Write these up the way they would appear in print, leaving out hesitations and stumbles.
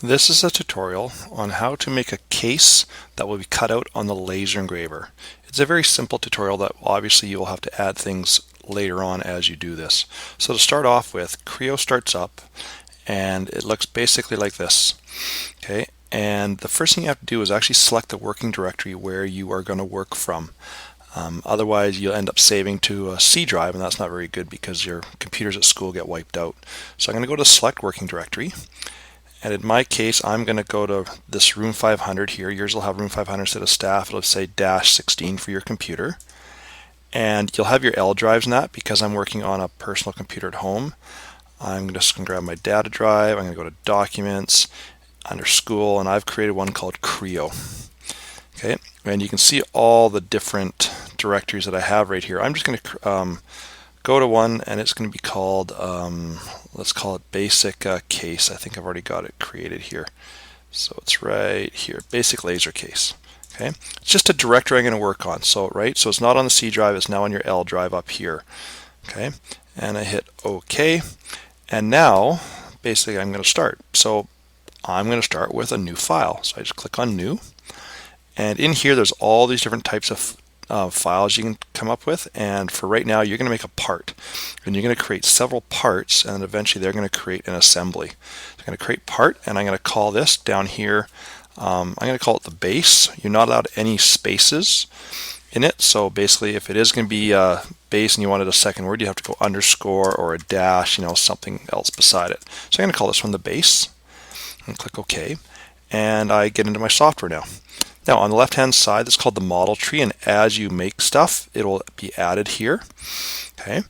This is a tutorial on how to make a case that will be cut out on the laser engraver. It's a very simple tutorial that obviously you will have to add things later on as you do this. So to start off with, Creo starts up and it looks basically like this. Okay, and the first thing you have to do is actually select the working directory where you are going to work from. Otherwise you'll end up saving to a C drive, and that's not very good because your computers at school get wiped out. So I'm going to go to select working directory. And in my case, I'm going to go to this room 500 here. Yours will have room 500 instead of staff. It'll say -16 for your computer. And you'll have your L drives in that because I'm working on a personal computer at home. I'm just going to grab my data drive. I'm going to go to Documents, under School, and I've created one called Creo. Okay, and you can see all the different directories that I have right here. I'm just going to go to one, and it's going to be called, let's call it Basic Case. I think I've already got it created here. So it's right here, Basic Laser Case. Okay, it's just a directory I'm going to work on. So so it's not on the C drive, it's now on your L drive up here. Okay, and I hit OK, and now basically I'm going to start. So I'm going to start with a new file. So I just click on New, and in here there's all these different types of files you can come up with, and for right now you're going to make a part, and you're going to create several parts, and eventually they're going to create an assembly. So I'm going to create part, and I'm going to call this down here, I'm going to call it the base. You're not allowed any spaces in it, so basically if it is going to be base and you wanted a second word, you have to go underscore or a dash, something else beside it. So I'm going to call this one the base, and click OK, and I get into my software now. Now on the left hand side, that's called the model tree, and as you make stuff it will be added here. Okay.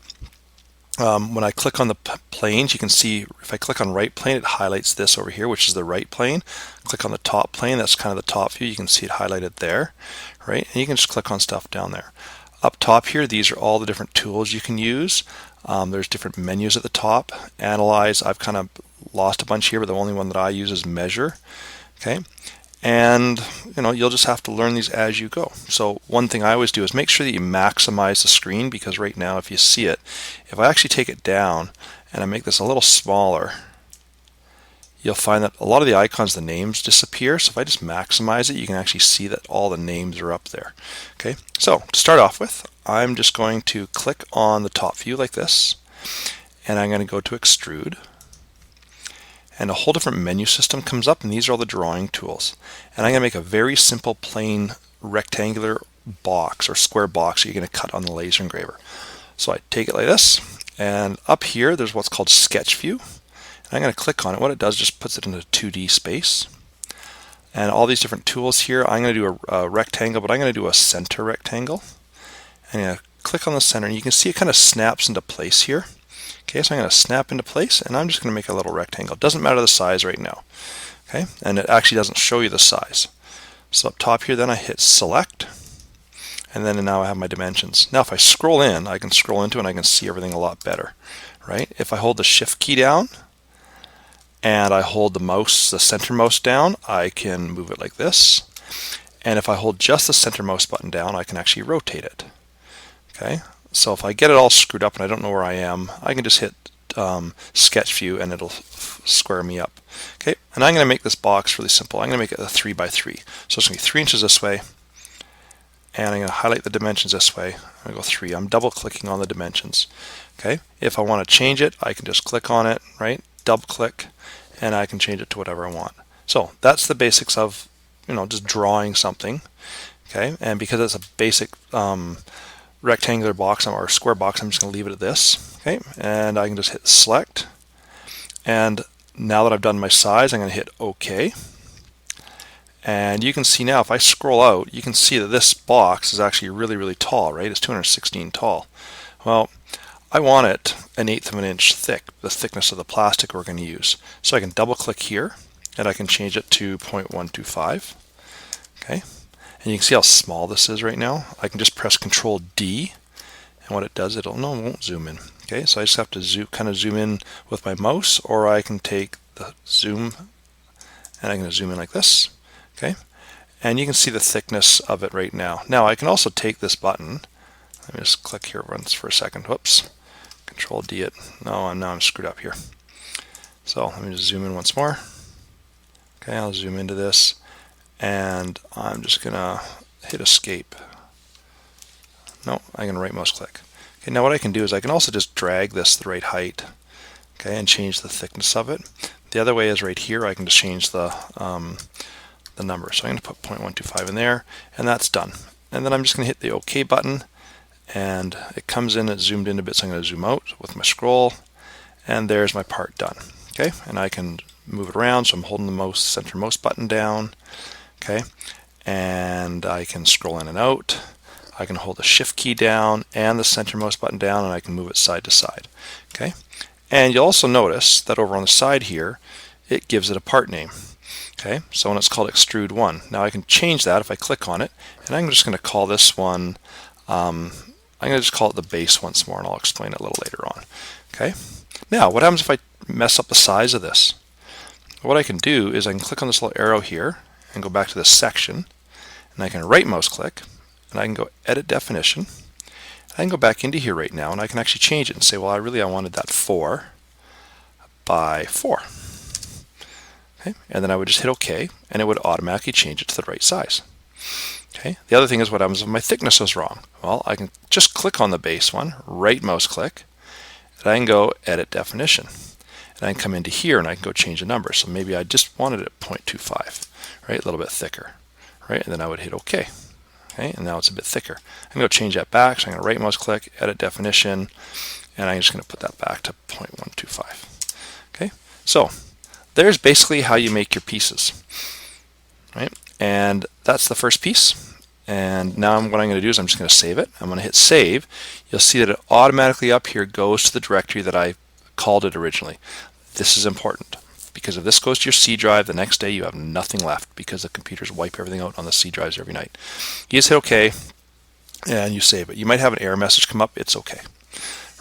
When I click on the planes, you can see if I click on right plane, it highlights this over here, which is the right plane. Click on the top plane, that's kind of the top view, you can see it highlighted there, right? And you can just click on stuff down there. Up top here, these are all the different tools you can use. There's different menus at the top. Analyze, I've kind of lost a bunch here, but the only one that I use is Measure. Okay. And you'll just have to learn these as you go. So one thing I always do is make sure that you maximize the screen, because right now if you see it, if I actually take it down and I make this a little smaller, you'll find that a lot of the icons, the names disappear. So if I just maximize it, you can actually see that all the names are up there. Okay, so to start off with, I'm just going to click on the top view like this, and I'm going to go to Extrude. And a whole different menu system comes up, and these are all the drawing tools. And I'm going to make a very simple plain rectangular box or square box that you're going to cut on the laser engraver. So I take it like this, and up here there's what's called Sketch View. And I'm going to click on it. What it does, just puts it into 2D space. And all these different tools here, I'm going to do a rectangle, but I'm going to do a center rectangle. And I'm going to click on the center, and you can see it kind of snaps into place here. Okay, so I'm going to snap into place, and I'm just going to make a little rectangle. It doesn't matter the size right now. Okay, and it actually doesn't show you the size. So up top here, then I hit select, and then now I have my dimensions. Now if I scroll in, I can scroll into it and I can see everything a lot better. Right? If I hold the shift key down and I hold the mouse, the center mouse down, I can move it like this. And if I hold just the center mouse button down, I can actually rotate it. Okay. So if I get it all screwed up and I don't know where I am, I can just hit Sketch View and it'll square me up. Okay, and I'm going to make this box really simple. I'm going to make it a 3 by 3. So it's going to be 3 inches this way, and I'm going to highlight the dimensions this way. I'm going to go 3. I'm double clicking on the dimensions. Okay, if I want to change it, I can just click on it, right? Double click, and I can change it to whatever I want. So that's the basics of just drawing something. Okay, and because it's a basic rectangular box or square box, I'm just going to leave it at this. Okay, and I can just hit select, and now that I've done my size, I'm going to hit OK, and you can see now if I scroll out, you can see that this box is actually really tall, right? It's 216 tall. Well, I want it 1/8 of an inch thick, the thickness of the plastic we're going to use. So I can double click here, and I can change it to 0.125. Okay. And you can see how small this is right now. I can just press Control D, and what it does, it won't zoom in. Okay, so I just have to kind of zoom in with my mouse, or I can take the zoom and I'm going to zoom in like this. Okay, and you can see the thickness of it right now. Now I can also take this button. Let me just click here once for a second. Whoops, Control D it. No, now I'm screwed up here. So let me just zoom in once more. Okay, I'll zoom into this, and I'm just gonna hit escape. No, I can right mouse click. Okay, now what I can do is I can also just drag this the right height, okay, and change the thickness of it. The other way is right here, I can just change the number. So I'm going to put 0.125 in there, and that's done. And then I'm just going to hit the OK button, and it comes in, it's zoomed in a bit, so I'm going to zoom out with my scroll, and there's my part done. Okay, and I can move it around, so I'm holding the center most button down, okay, and I can scroll in and out. I can hold the shift key down and the centermost button down, and I can move it side to side. Okay, and you'll also notice that over on the side here, it gives it a part name. Okay, so when it's called extrude 1. Now I can change that if I click on it, and I'm just going to call this one, I'm going to just call it the base once more, and I'll explain it a little later on. Okay, now what happens if I mess up the size of this? What I can do is I can click on this little arrow here and go back to this section, and I can right mouse click, and I can go edit definition. I can go back into here right now, and I can actually change it and say, well, I wanted that 4 by 4. Okay, and then I would just hit OK, and it would automatically change it to the right size. Okay, the other thing is what happens if my thickness is wrong. Well, I can just click on the base one, right mouse click, and I can go edit definition. And I can come into here and I can go change the number. So maybe I just wanted it 0.25, right, a little bit thicker, right, and then I would hit OK. Okay, and now it's a bit thicker. I'm going to change that back, so I'm going to right mouse click, edit definition, and I'm just going to put that back to 0.125. Okay, so there's basically how you make your pieces, right? And that's the first piece. And now what I'm going to do is I'm just going to save it. I'm going to hit save. You'll see that it automatically up here goes to the directory that I called it originally. This is important, because if this goes to your C drive, the next day you have nothing left, because the computers wipe everything out on the C drives every night. You just hit OK, and you save it. You might have an error message come up. It's okay.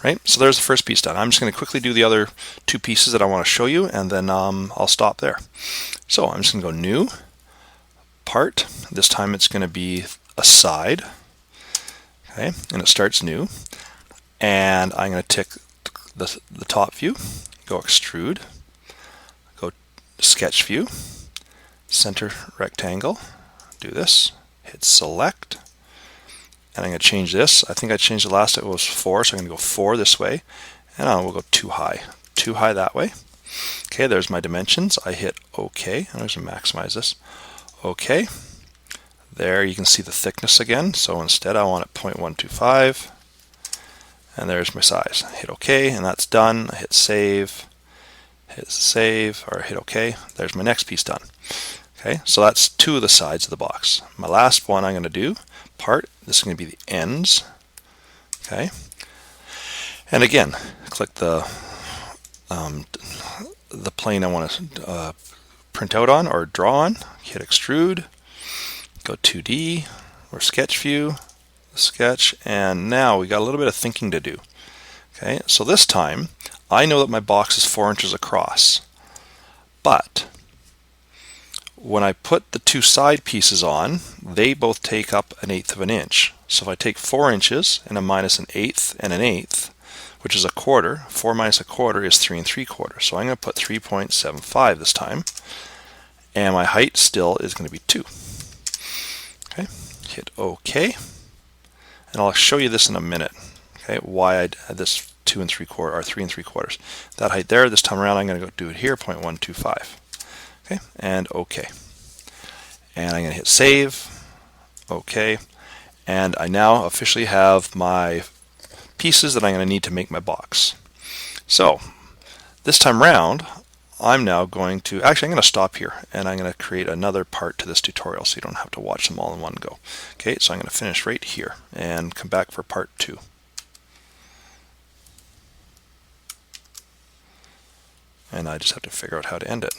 Right? So there's the first piece done. I'm just going to quickly do the other two pieces that I want to show you, and then I'll stop there. So I'm just going to go New, Part. This time it's going to be a side. Okay, and it starts new. And I'm going to tick the top view, go Extrude, go Sketch View, Center Rectangle, do this, hit Select, and I'm going to change this. I think I changed the last, it was 4, so I'm going to go 4 this way, and we'll go too high that way. Okay, there's my dimensions. I hit OK. I'm just going to maximize this. OK. There you can see the thickness again, so instead I want it 0.125, and there's my size. I hit OK, and that's done. I hit save, or hit OK. There's my next piece done. Okay, so that's 2 of the sides of the box. My last one I'm going to do, part, this is going to be the ends. Okay, and again, click the plane I want to print out on or draw on, hit Extrude, go 2D or Sketch View, Sketch, and now we got a little bit of thinking to do. Okay, so this time I know that my box is 4 inches across, but when I put the 2 side pieces on, they both take up 1/8 of an inch. So if I take 4 inches and a minus 1/8 and 1/8, which is a quarter, 4 minus a quarter is 3 3/4. So I'm going to put 3.75 this time, and my height still is going to be 2. Okay, hit OK, and I'll show you this in a minute. Okay, why I had this 2 3/4 or 3 3/4. That height there. This time around, I'm going to go do it here, 0.125. Okay, and OK. And I'm going to hit save, OK, and I now officially have my pieces that I'm going to need to make my box. So this time around, I'm now going to, actually I'm going to stop here, and I'm going to create another part to this tutorial so you don't have to watch them all in one go. Okay, so I'm going to finish right here and come back for part 2. And I just have to figure out how to end it.